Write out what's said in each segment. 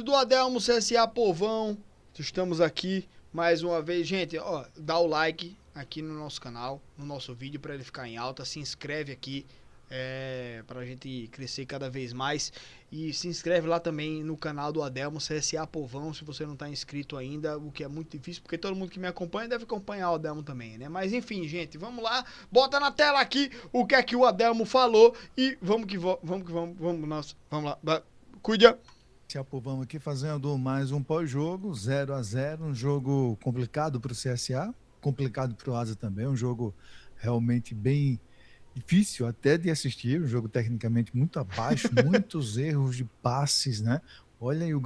do Adelmo CSA Povão, estamos aqui mais uma vez. Gente, ó, dá o like aqui no nosso canal, no nosso vídeo para ele ficar em alta. Se inscreve aqui pra gente crescer cada vez mais. E se inscreve lá também no canal do Adelmo CSA Povão, se você não tá inscrito ainda, o que é muito difícil, porque todo mundo que me acompanha deve acompanhar o Adelmo também, né? Mas enfim, gente, vamos lá, bota na tela aqui o que é que o Adelmo falou e vamos que vamos lá, cuida. Povão aqui fazendo mais um pós-jogo, 0-0, um jogo complicado para o CSA, complicado para o Asa também, um jogo realmente bem difícil até de assistir, um jogo tecnicamente muito abaixo, muitos erros de passes, né? Olha, e o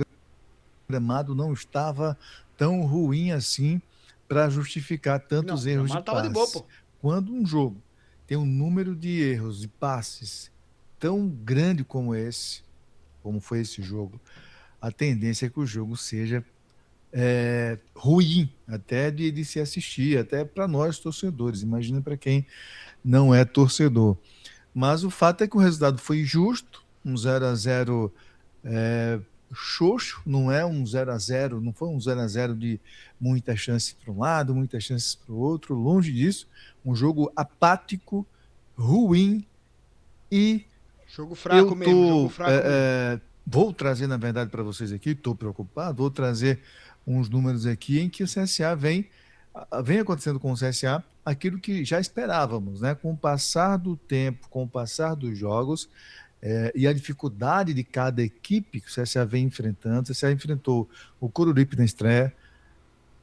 gramado não estava tão ruim assim para justificar Não, tantos o erros de gramado tava de boa, passes. pô. Quando um jogo tem um número de erros de passes tão grande como esse, como foi esse jogo, a tendência é que o jogo seja ruim, até de se assistir, até para nós torcedores. Imagina para quem não é torcedor. Mas o fato é que o resultado foi justo, um 0-0 xoxo, não é um 0-0, não foi um 0-0 de muita chance para um lado, muitas chances para o outro, longe disso. Um jogo apático, ruim, e Jogo eu fraco mesmo, jogo tô, fraco mesmo. vou trazer, na verdade, para vocês aqui, estou preocupado, vou trazer uns números aqui em que o CSA vem acontecendo com o CSA aquilo que já esperávamos, né? Com o passar do tempo, com o passar dos jogos, e a dificuldade de cada equipe que o CSA vem enfrentando. O CSA enfrentou o Coruripe na estreia,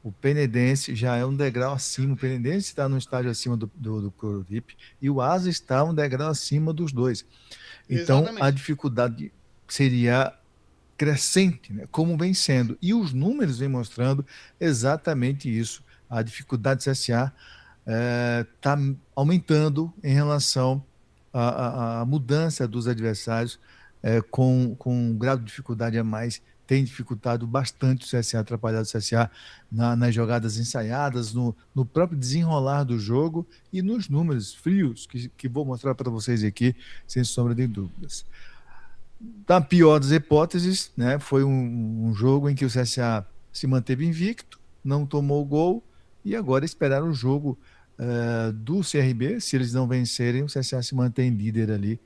o Penedense já é um degrau acima, o Penedense está num estágio acima do Coruripe, e o Asa está um degrau acima dos dois. Então, a Exatamente. dificuldade seria crescente, né? Como vem sendo. E os números vêm mostrando exatamente isso. A dificuldade do CSA está aumentando em relação à mudança dos adversários, com um grau de dificuldade a mais. Tem dificultado bastante o CSA, atrapalhado o CSA nas jogadas ensaiadas, no próprio desenrolar do jogo e nos números frios que vou mostrar para vocês aqui, sem sombra de dúvidas. Da pior das hipóteses, né, foi um jogo em que o CSA se manteve invicto, não tomou gol, e agora esperar o jogo do CRB. Se eles não vencerem, o CSA se mantém líder ali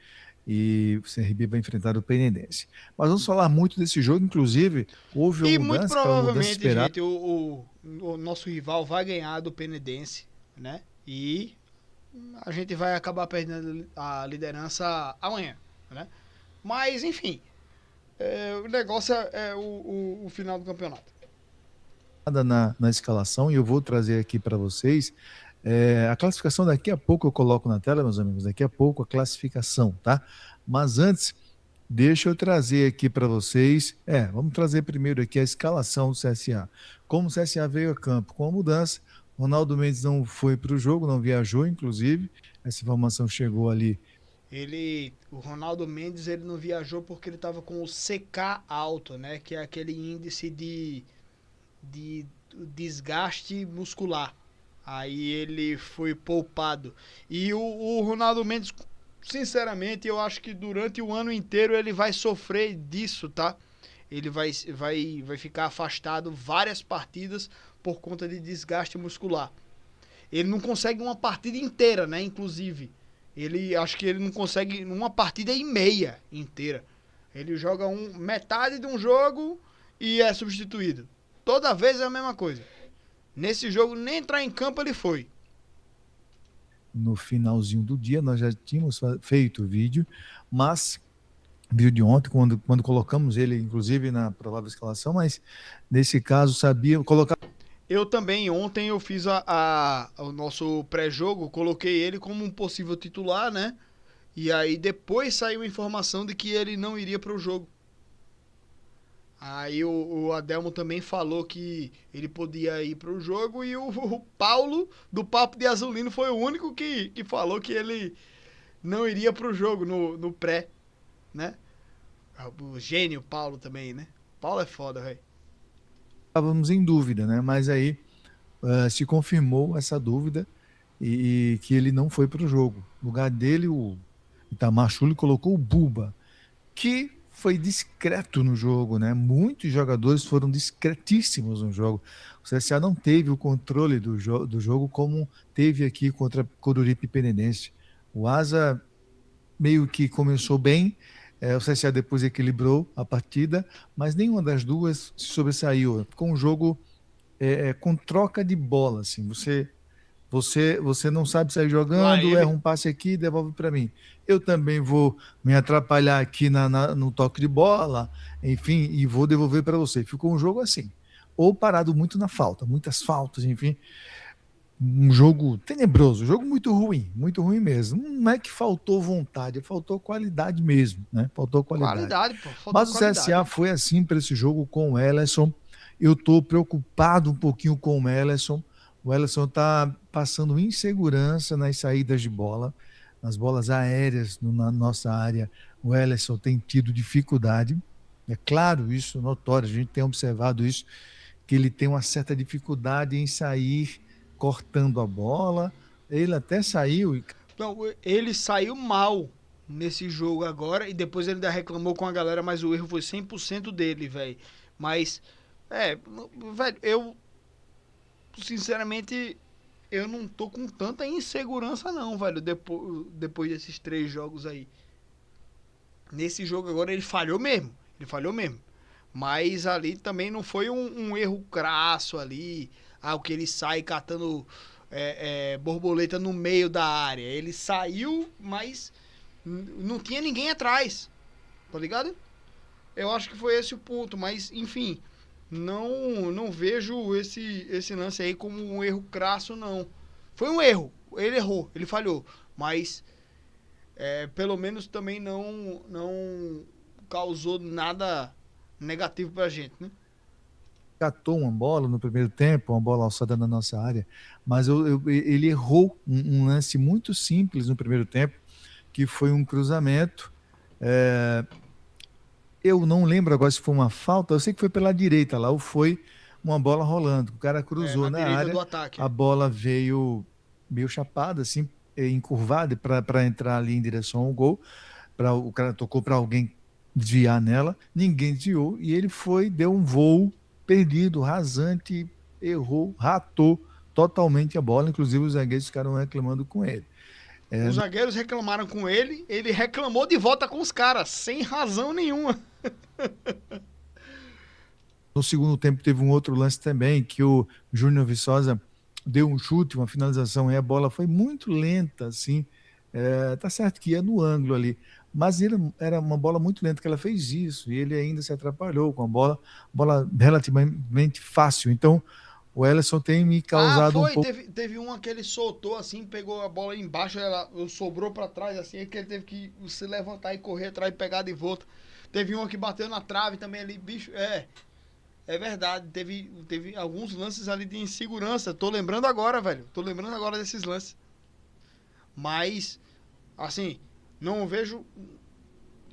e o CRB vai enfrentar o Penedense. Mas vamos falar muito desse jogo, inclusive houve uma E muito mudança, aquela mudança provavelmente, esperada. gente, o nosso rival vai ganhar do Penedense, né? E a gente vai acabar perdendo a liderança amanhã, né? Mas, enfim, o negócio é o final do campeonato. Na escalação, e eu vou trazer aqui para vocês a classificação. Daqui a pouco eu coloco na tela, meus amigos, daqui a pouco a classificação, tá? Mas antes, deixa eu trazer aqui para vocês, vamos trazer primeiro aqui a escalação do CSA. Como o CSA veio a campo com a mudança, Ronaldo Mendes não foi para o jogo, não viajou, inclusive, essa informação chegou ali. O Ronaldo Mendes, ele não viajou porque ele estava com o CK alto, né? Que é aquele índice de desgaste muscular. Aí ele foi poupado. E o Ronaldo Mendes, sinceramente, eu acho que durante o ano inteiro ele vai sofrer disso, tá? Ele vai ficar afastado várias partidas por conta de desgaste muscular. Ele não consegue uma partida inteira, né? Inclusive, acho que ele não consegue uma partida e meia inteira. Ele joga metade de um jogo e é substituído. Toda vez é a mesma coisa. Nesse jogo, nem entrar em campo ele foi. No finalzinho do dia, nós já tínhamos feito o vídeo, mas vídeo de ontem, quando colocamos ele, inclusive, na provável escalação, mas nesse caso sabia colocar. Eu também, ontem eu fiz o nosso pré-jogo, coloquei ele como um possível titular, né? E aí depois saiu a informação de que ele não iria para o jogo. Aí o Adelmo também falou que ele podia ir para o jogo e o Paulo, do Papo de Azulino, foi o único que falou que ele não iria para o jogo no pré, né? O gênio Paulo também, né? Paulo é foda, velho. Estávamos em dúvida, né? Mas aí se confirmou essa dúvida, e que ele não foi para o jogo. No lugar dele, o Itamar Chuli colocou o Buba, que foi discreto no jogo, né? Muitos jogadores foram discretíssimos no jogo. O CSA não teve o controle do jogo como teve aqui contra Coruripe Perenense. O Asa meio que começou bem, o CSA depois equilibrou a partida, mas nenhuma das duas se sobressaiu. Ficou um jogo com troca de bola, assim. Você não sabe sair Lá jogando, erra ele. um passe aqui, devolve para mim. Eu também vou me atrapalhar aqui no toque de bola, enfim, e vou devolver para você. Ficou um jogo assim. Ou parado muito na falta, muitas faltas, enfim. Um jogo tenebroso, um jogo muito ruim mesmo. Não é que faltou vontade, faltou qualidade mesmo, né? Faltou qualidade. Qualidade, pô. Faltou Mas o CSA qualidade. foi assim para esse jogo com o Ellerson. Eu estou preocupado um pouquinho com o Ellerson. O Ellerson está passando insegurança nas saídas de bola, nas bolas aéreas na nossa área. O Ellerson tem tido dificuldade. É claro isso, notório, a gente tem observado isso, que ele tem uma certa dificuldade em sair cortando a bola. Ele até saiu e Não, ele saiu mal nesse jogo agora e depois ele ainda reclamou com a galera, mas o erro foi 100% dele, velho. Mas, velho, eu, sinceramente, eu não tô com tanta insegurança não, velho, depois desses 3 jogos aí. Nesse jogo agora ele falhou mesmo, ele falhou mesmo. Mas ali também não foi um erro crasso ali, o que ele sai catando borboleta no meio da área. Ele saiu, mas não tinha ninguém atrás, tá ligado? Eu acho que foi esse o ponto, mas enfim, não vejo esse lance aí como um erro crasso, não. Foi um erro, ele errou, ele falhou, mas pelo menos também não causou nada negativo pra gente, né? catou uma bola no primeiro tempo, uma bola alçada na nossa área, mas ele errou um lance muito simples no primeiro tempo, que foi um cruzamento. É, eu não lembro agora se foi uma falta, eu sei que foi pela direita lá, ou foi uma bola rolando. O cara cruzou Na na direita do área, ataque. a bola veio meio chapada, assim, encurvada para entrar ali em direção ao gol. O cara tocou para alguém desviar nela, ninguém desviou, e ele foi, deu um voo perdido, rasante, errou, ratou totalmente a bola, inclusive os zagueiros ficaram reclamando com ele. Os zagueiros reclamaram com ele reclamou de volta com os caras, sem razão nenhuma. No segundo tempo teve um outro lance também, que o Júnior Viçosa deu um chute, uma finalização, e a bola foi muito lenta, assim, tá certo que ia no ângulo ali, mas era uma bola muito lenta que ela fez isso, e ele ainda se atrapalhou com a bola relativamente fácil, então o Ellerson tem me causado um Foi, pouco. teve uma que ele soltou assim, pegou a bola embaixo, ela sobrou pra trás assim, é que ele teve que se levantar e correr atrás e pegar de volta. Teve uma que bateu na trave também ali, bicho, é verdade, teve alguns lances ali de insegurança, tô lembrando agora, velho, tô lembrando agora desses lances. Mas, assim, não vejo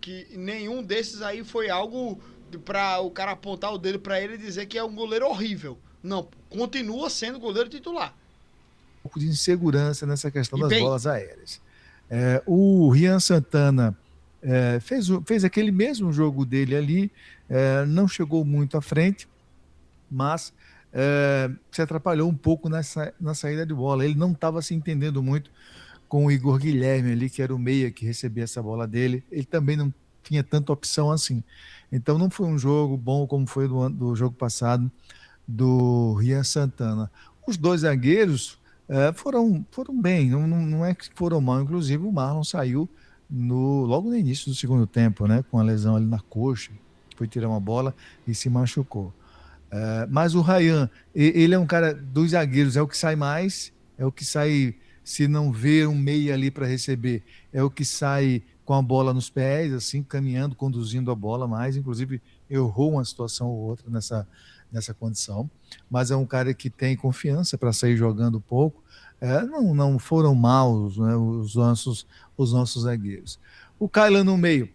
que nenhum desses aí foi algo pra o cara apontar o dedo pra ele e dizer que é um goleiro horrível. Não, continua sendo goleiro titular. Pouco de insegurança nessa questão E das bem, bolas aéreas. O Rian Santana fez aquele mesmo jogo dele ali, não chegou muito à frente, mas se atrapalhou um pouco na saída de bola. Ele não estava se entendendo muito com o Igor Guilherme ali, que era o meia que recebia essa bola dele. Ele também não tinha tanta opção assim. Então não foi um jogo bom como foi do jogo passado do Rian Santana. Os dois zagueiros foram bem, não é que foram mal. Inclusive o Marlon saiu logo no início do segundo tempo, né, com a lesão ali na coxa, foi tirar uma bola e se machucou. Mas o Ryan, ele é um cara dos zagueiros, é o que sai mais, é o que sai, se não vê um meia ali para receber, é o que sai com a bola nos pés, assim, caminhando, conduzindo a bola mais. Inclusive, errou uma situação ou outra nessa condição. Mas é um cara que tem confiança para sair jogando pouco. Não foram maus, né, os nossos zagueiros. O Kylan no meio,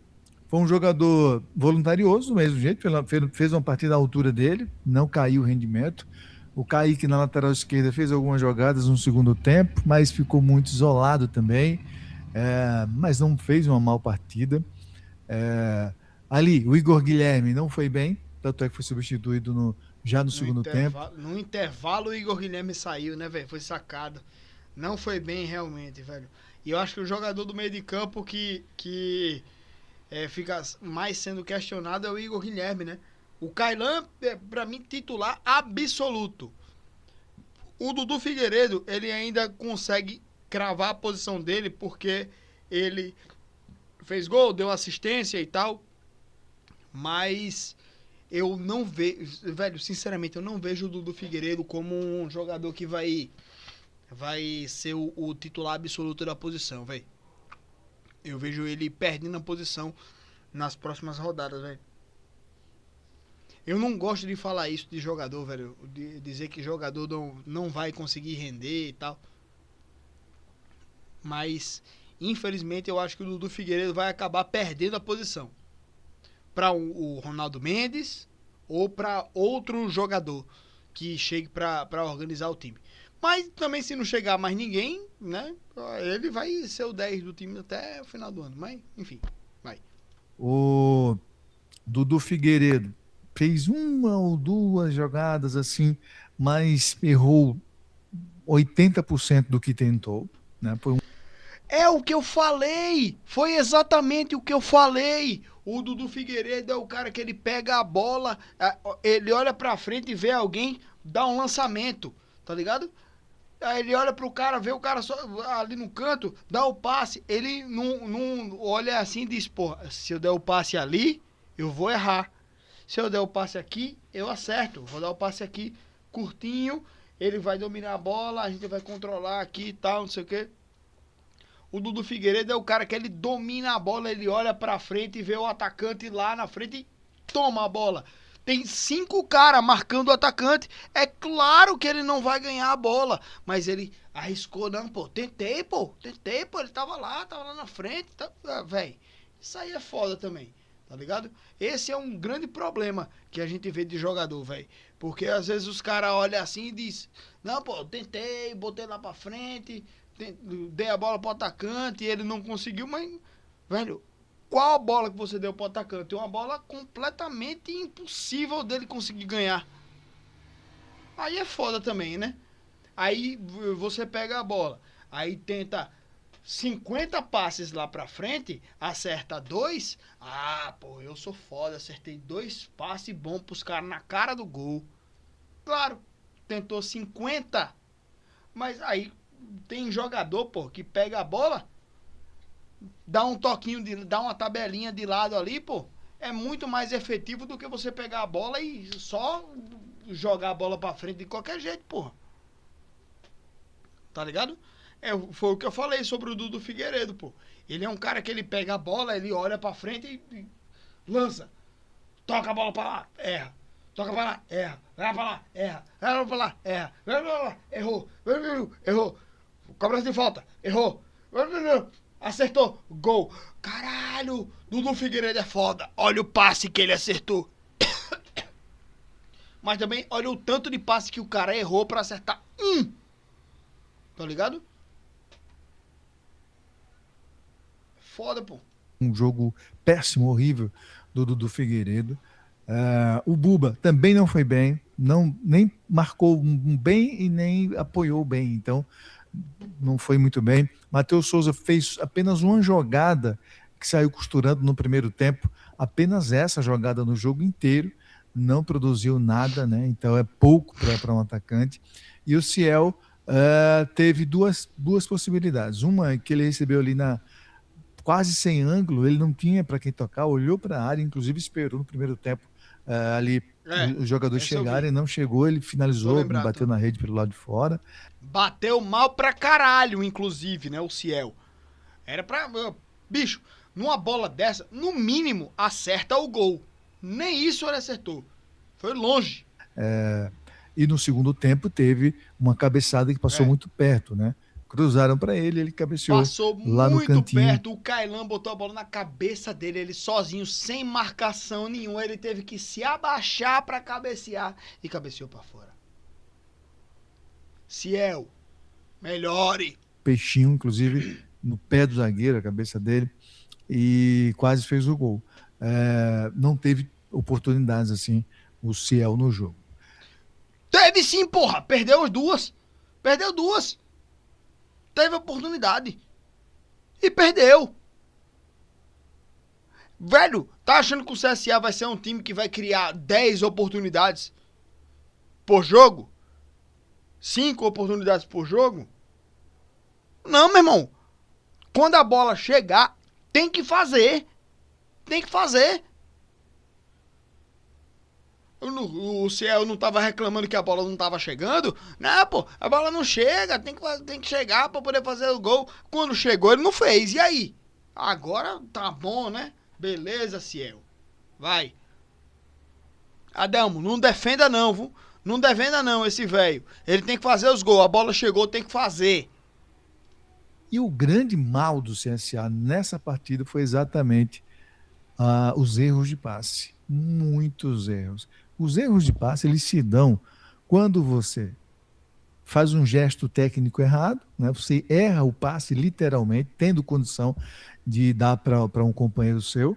foi um jogador voluntarioso do mesmo jeito, fez uma partida à altura dele, não caiu o rendimento. O Kaique na lateral esquerda fez algumas jogadas no segundo tempo, mas ficou muito isolado também, mas não fez uma mal partida. É, Ali, o Igor Guilherme não foi bem, tanto é que foi substituído já no segundo tempo. No intervalo, o Igor Guilherme saiu, né, velho? Foi sacado. Não foi bem, realmente, velho. E eu acho que o jogador do meio de campo que fica mais sendo questionado é o Igor Guilherme, né? O Kailan, pra mim, titular absoluto. O Dudu Figueiredo, ele ainda consegue cravar a posição dele porque ele fez gol, deu assistência e tal. Mas eu não vejo, velho, sinceramente, eu não vejo o Dudu Figueiredo como um jogador que vai ser o titular absoluto da posição, velho. Eu vejo ele perdendo a posição nas próximas rodadas, velho. Eu não gosto de falar isso de jogador, velho. De dizer que jogador não vai conseguir render e tal. Mas, infelizmente, eu acho que o Dudu Figueiredo vai acabar perdendo a posição para o Ronaldo Mendes ou para outro jogador que chegue para organizar o time. Mas também, se não chegar mais ninguém, né? Ele vai ser o 10 do time até o final do ano. Mas, enfim, vai. O Dudu Figueiredo fez uma ou duas jogadas assim, mas errou 80% do que tentou, né? É o que eu falei! Foi exatamente o que eu falei! O Dudu Figueiredo é o cara que ele pega a bola, ele olha pra frente e vê alguém, dá um lançamento, tá ligado? Aí ele olha pro cara, vê o cara só ali no canto, dá o passe. Ele não olha assim e diz, pô, se eu der o passe ali, eu vou errar. Se eu der o passe aqui, eu acerto. Vou dar o passe aqui curtinho, ele vai dominar a bola, a gente vai controlar aqui e tal, não sei o quê. O Dudu Figueiredo é o cara que ele domina a bola, ele olha pra frente e vê o atacante lá na frente e toma a bola. Tem 5 caras marcando o atacante. É claro que ele não vai ganhar a bola. Mas ele arriscou, não, pô. Tentei, pô. Ele tava lá na frente. Véi, isso aí é foda também. Tá ligado? Esse é um grande problema que a gente vê de jogador, velho. Porque às vezes os caras olham assim e dizem: não, pô, tentei, botei lá pra frente, dei a bola pro atacante e ele não conseguiu, mas, velho, qual a bola que você deu pro atacante? Uma bola completamente impossível dele conseguir ganhar. Aí é foda também, né? Aí você pega a bola, aí tenta 50 passes lá pra frente, acerta 2. Ah, pô, eu sou foda, acertei 2 passes bons pros caras na cara do gol. Claro, tentou 50, mas aí tem jogador, pô, que pega a bola, dá um toquinho, dá uma tabelinha de lado ali, pô. É muito mais efetivo do que você pegar a bola e só jogar a bola pra frente de qualquer jeito, porra. Tá ligado? Foi o que eu falei sobre o Dudu Figueiredo, pô. Ele é um cara que ele pega a bola, ele olha pra frente e lança. Toca a bola pra lá, erra. Toca pra lá, erra. Vai pra lá, erra. Vai pra lá, erra. Vai pra lá, errou. Errou. Cobrança de falta, errou. Acertou, gol. Caralho, Dudu Figueiredo é foda. Olha o passe que ele acertou. Mas também olha o tanto de passe que o cara errou pra acertar um. Tá ligado? Foda, pô. Um jogo péssimo, horrível do Dudu Figueiredo. O Buba também não foi bem, nem marcou bem e nem apoiou bem, então não foi muito bem. Matheus Souza fez apenas uma jogada que saiu costurando no primeiro tempo, apenas essa jogada no jogo inteiro, não produziu nada, né? Então é pouco para um atacante. E o Ciel teve duas possibilidades. Uma é que ele recebeu ali quase sem ângulo, ele não tinha para quem tocar, olhou para a área, inclusive esperou no primeiro tempo ali os jogadores chegarem, não chegou, ele finalizou, bateu na rede pelo lado de fora. Bateu mal pra caralho, inclusive, né, o Ciel. Era pra... Bicho, numa bola dessa, no mínimo, acerta o gol. Nem isso ele acertou. Foi longe. E no segundo tempo teve uma cabeçada que passou muito perto, né? Cruzaram para ele cabeceou passou lá no cantinho. Muito perto, o Kailan botou a bola na cabeça dele, ele sozinho, sem marcação nenhuma, ele teve que se abaixar para cabecear e cabeceou para fora. Ciel, melhore. Peixinho, inclusive, no pé do zagueiro, a cabeça dele, e quase fez o gol. não teve oportunidades assim, o Ciel no jogo. Teve sim, porra. Perdeu as duas. Perdeu duas. Teve oportunidade. E perdeu. Velho, tá achando que o CSA vai ser um time que vai criar 10 oportunidades por jogo? 5 oportunidades por jogo? Não, meu irmão. Quando a bola chegar, tem que fazer. Tem que fazer. O Ciel não tava reclamando que a bola não tava chegando? Não, pô, a bola não chega, tem que chegar pra poder fazer o gol. Quando chegou, ele não fez. E aí? Agora tá bom, né? Beleza, Ciel. Vai. Adelmo, não defenda não, viu? Não defenda não esse velho. Ele tem que fazer os gols. A bola chegou, tem que fazer. E o grande mal do CSA nessa partida foi exatamente os erros de passe. Muitos erros. Os erros de passe, eles se dão quando você faz um gesto técnico errado, né? Você erra o passe literalmente, tendo condição de dar para um companheiro seu,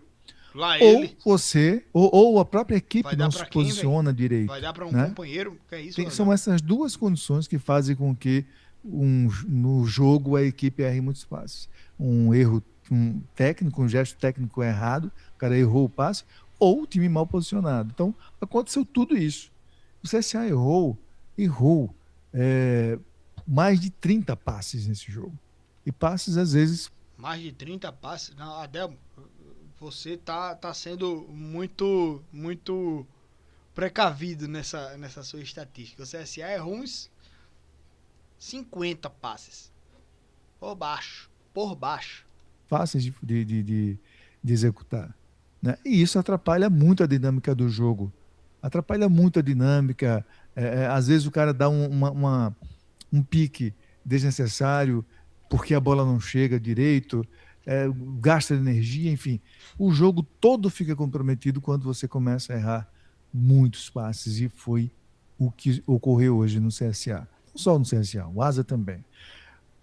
Lá ou ele. você, ou a própria equipe Vai dar não se pra quem, velho? posiciona Vai direito, dar pra um né? companheiro? Que é isso, São Adelmo? essas duas condições que fazem com que no jogo a equipe erre muitos passes. Um erro técnico, um gesto técnico errado, o cara errou o passe, ou o time mal posicionado. Então, aconteceu tudo isso. O CSA errou é, mais de 30 passes nesse jogo. E passes, às vezes, Mais de 30 passes? Não, Adelmo, você tá sendo muito precavido nessa sua estatística. O CSA errou uns 50 passes. Por baixo. Por baixo. fáceis de executar. Né? E isso atrapalha muito a dinâmica do jogo. Atrapalha muito a dinâmica. Às vezes o cara dá um pique desnecessário porque a bola não chega direito, gasta energia, enfim. O jogo todo fica comprometido quando você começa a errar muitos passes, e foi o que ocorreu hoje no CSA. Não só no CSA, o Asa também.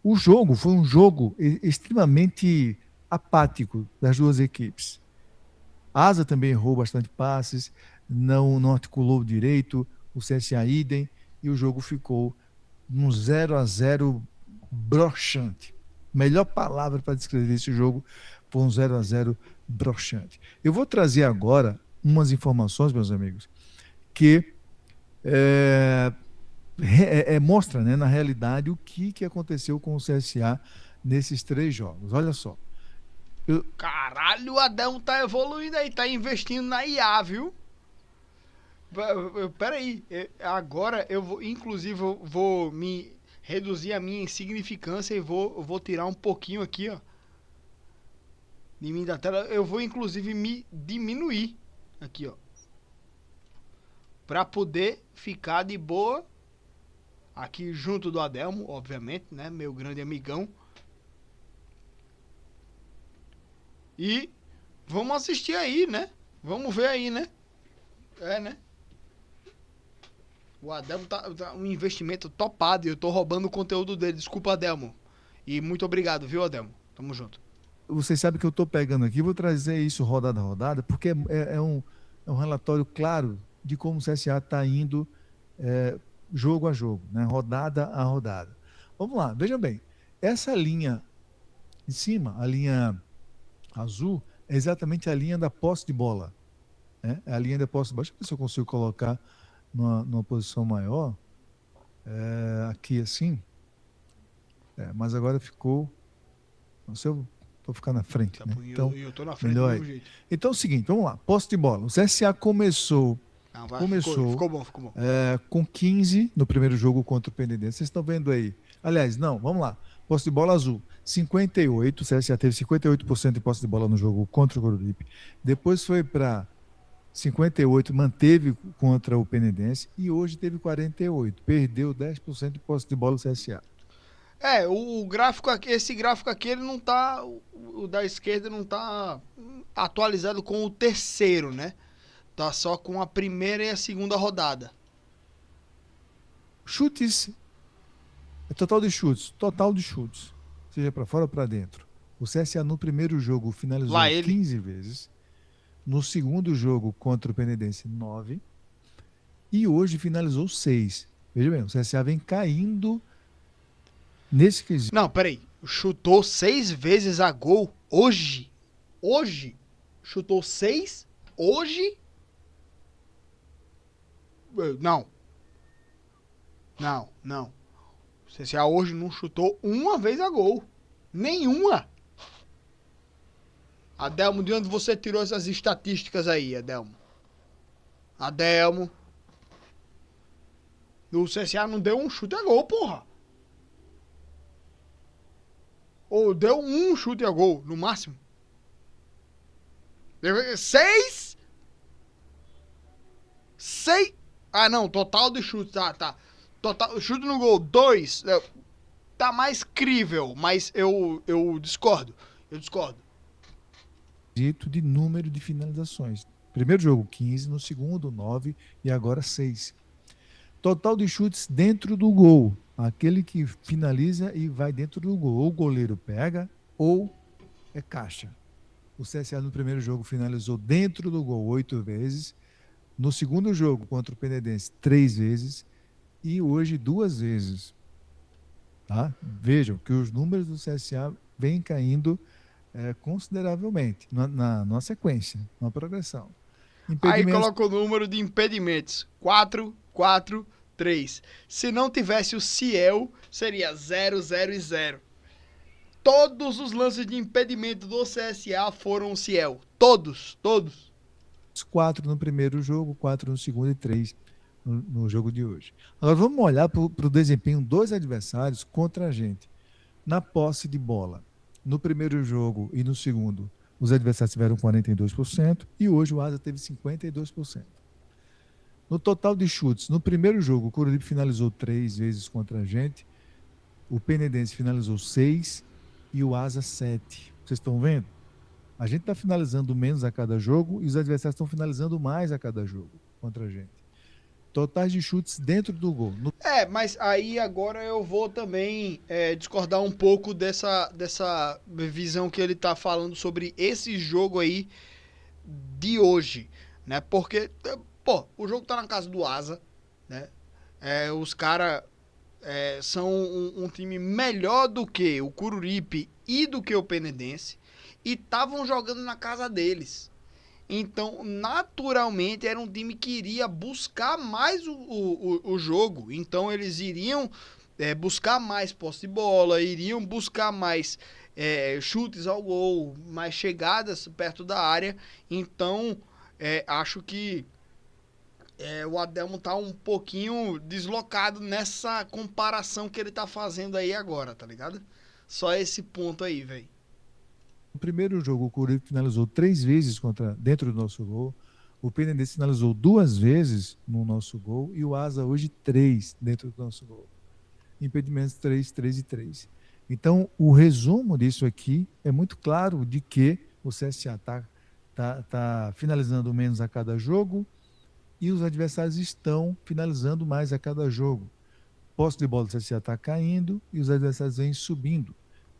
O jogo foi um jogo extremamente apático das duas equipes. A Asa também errou bastante passes, não articulou direito, o CSA idem, e o jogo ficou num 0-0 broxante. Melhor palavra para descrever esse jogo foi um 0-0 broxante. Eu vou trazer agora umas informações, meus amigos, que é, mostra, né, na realidade, o que aconteceu com o CSA nesses 3 jogos. Olha só. Eu, Caralho, o Adão tá evoluindo aí, tá investindo na IA, viu? Pera aí, agora eu vou, inclusive, eu vou me reduzir a minha insignificância e vou tirar um pouquinho aqui, ó, de mim da tela. Eu vou, inclusive, me diminuir aqui, ó, pra poder ficar de boa aqui junto do Adelmo, obviamente, né, meu grande amigão. E vamos assistir aí, né? Vamos ver aí, né? Né? O Adelmo tá um investimento topado e eu tô roubando o conteúdo dele. Desculpa, Adelmo. E muito obrigado, viu, Adelmo? Tamo junto. Vocês sabem que eu estou pegando aqui, vou trazer isso rodada a rodada, porque é um relatório claro de como o CSA está indo jogo a jogo, né? Rodada a rodada. Vamos lá, vejam bem. Essa linha em cima, a linha azul, é exatamente a linha da posse de bola. Né? É a linha da posse de bola. Deixa eu ver se eu consigo colocar numa posição maior. Aqui assim. Mas agora ficou. Não sei, eu vou ficar na frente, Tá, né? e Então, eu tô na frente do melhor mesmo aí. jeito. Então é o seguinte, vamos lá. Posse de bola. O CSA começou, Não, vai, começou ficou bom, ficou bom. com 15 no primeiro jogo contra o Penedense. Vocês estão vendo aí? Aliás, não, vamos lá. Posse de bola azul, 58. O CSA teve 58% de posse de bola no jogo contra o Coruripe. Depois foi para 58, manteve contra o Penedense, e hoje teve 48. Perdeu 10% de posse de bola do CSA. O gráfico aqui, esse gráfico aqui, ele não tá. O da esquerda não tá atualizado com o terceiro, né? Tá só com a primeira e a segunda rodada. Chutes, total de chutes, total de chutes, seja para fora ou para dentro. O CSA no primeiro jogo Lá finalizou ele. 15 vezes. No segundo jogo contra o Penedense, 9. E hoje finalizou 6. Veja bem, o CSA vem caindo nesse quesito. Não, peraí. Chutou 6 vezes a gol hoje? Hoje? Chutou 6? Hoje? Não. Não, não. O CSA hoje não chutou uma vez a gol. Nenhuma. Adelmo, de onde você tirou essas estatísticas aí, Adelmo? Adelmo. O CSA não deu um chute a gol, porra. Ou deu um chute a gol, no máximo. 6? 6? Ah, não, total de chutes. Tá. Total, chute no gol, 2. Tá mais crível, mas eu discordo. Eu discordo. De número de finalizações. Primeiro jogo, 15. No segundo, 9. E agora 6. Total de chutes dentro do gol. Aquele que finaliza e vai dentro do gol. Ou o goleiro pega, ou é caixa. O CSA no primeiro jogo finalizou dentro do gol 8 vezes. No segundo jogo, contra o Penedense, 3 vezes. E hoje, 2 vezes. Tá? Vejam que os números do CSA vêm caindo consideravelmente na sequência, na progressão. Aí Impedimentos. coloca o número de impedimentos. 4, 4, 3. Se não tivesse o Ciel, seria 0, 0 e 0. Todos os lances de impedimento do CSA foram o Ciel. Todos. 4 no primeiro jogo, 4 no segundo e 3 no jogo de hoje. Agora vamos olhar para o desempenho dos adversários contra a gente. Na posse de bola, no primeiro jogo e no segundo, os adversários tiveram 42% e hoje o Asa teve 52%. No total de chutes, no primeiro jogo, o Coruripe finalizou 3 vezes contra a gente, o Penedense finalizou 6 e o Asa 7. Vocês estão vendo? A gente está finalizando menos a cada jogo e os adversários estão finalizando mais a cada jogo contra a gente. Totais de chutes dentro do gol. Mas aí agora eu vou também discordar um pouco dessa visão que ele tá falando sobre esse jogo aí de hoje, né? Porque, pô, o jogo tá na casa do Asa, né? Os caras são um time melhor do que o Coruripe e do que o Penedense e estavam jogando na casa deles. Então, naturalmente, era um time que iria buscar mais o jogo. Então, eles iriam buscar mais posse de bola, iriam buscar mais chutes ao gol, mais chegadas perto da área. Então, acho que o Adelmo tá um pouquinho deslocado nessa comparação que ele tá fazendo aí agora, tá ligado? Só esse ponto aí, velho. No primeiro jogo, o Corinthians finalizou 3 vezes dentro do nosso gol. O Penedense finalizou 2 vezes no nosso gol. E o Asa hoje 3 dentro do nosso gol. Impedimentos 3, 3 e 3. Então, o resumo disso aqui é muito claro de que o CSA tá finalizando menos a cada jogo e os adversários estão finalizando mais a cada jogo. Posse de bola do CSA está caindo e os adversários vêm subindo.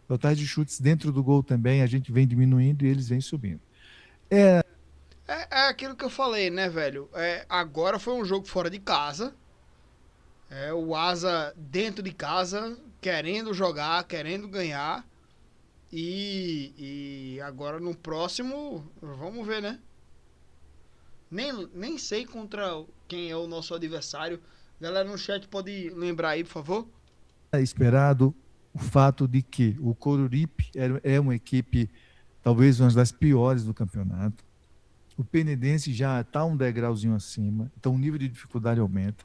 Totais de chutes dentro do gol também, a gente vem diminuindo e eles vêm subindo. É aquilo que eu falei, né, velho? Agora foi um jogo fora de casa. O Asa dentro de casa, querendo jogar, querendo ganhar. E agora no próximo, vamos ver, né? Nem sei contra quem é o nosso adversário. Galera no chat pode lembrar aí, por favor? É esperado o fato de que o Coruripe é uma equipe talvez uma das piores do campeonato. O Penedense já está um degrauzinho acima, então o nível de dificuldade aumenta.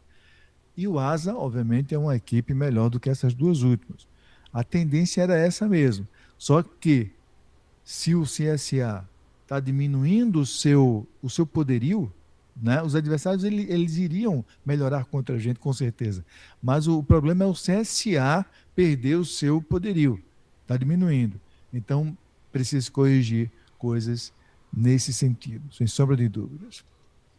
E o Asa, obviamente, é uma equipe melhor do que essas duas últimas. A tendência era essa mesmo. Só que se o CSA está diminuindo o seu poderio, né, os adversários eles iriam melhorar contra a gente, com certeza. Mas o problema é o CSA perder o seu poderio. Está diminuindo. Então, precisa corrigir coisas nesse sentido, sem sombra de dúvidas.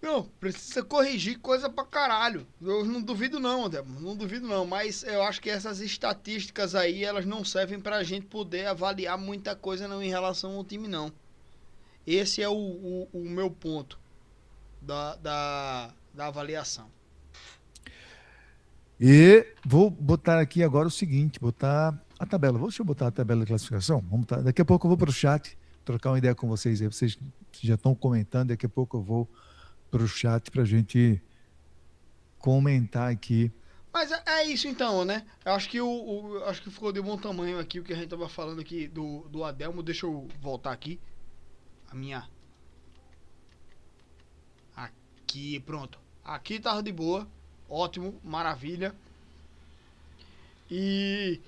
Não, precisa corrigir coisa pra caralho. Eu não duvido não, André. Não duvido não. Mas eu acho que essas estatísticas aí, elas não servem pra gente poder avaliar muita coisa não em relação ao time, não. Esse é o meu ponto da avaliação. E vou botar aqui agora o seguinte, botar a tabela. Deixa eu botar a tabela de classificação. Daqui a pouco eu vou para o chat trocar uma ideia com vocês aí. Vocês já estão comentando, daqui a pouco eu vou para o chat para a gente comentar aqui. Mas é isso então, né? Eu acho que acho que ficou de bom tamanho aqui o que a gente tava falando aqui do Adelmo. Deixa eu voltar aqui. A minha. Aqui, pronto. Aqui tava de boa. Ótimo, maravilha. E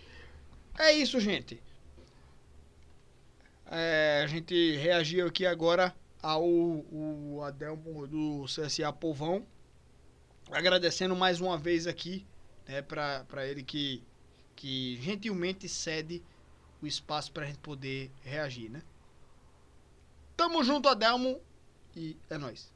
é isso, gente. A gente reagiu aqui agora ao o Adelmo do CSA Povão. Agradecendo mais uma vez aqui, né, para ele que gentilmente cede o espaço pra gente poder reagir, né? Tamo junto, Adelmo, e é nóis.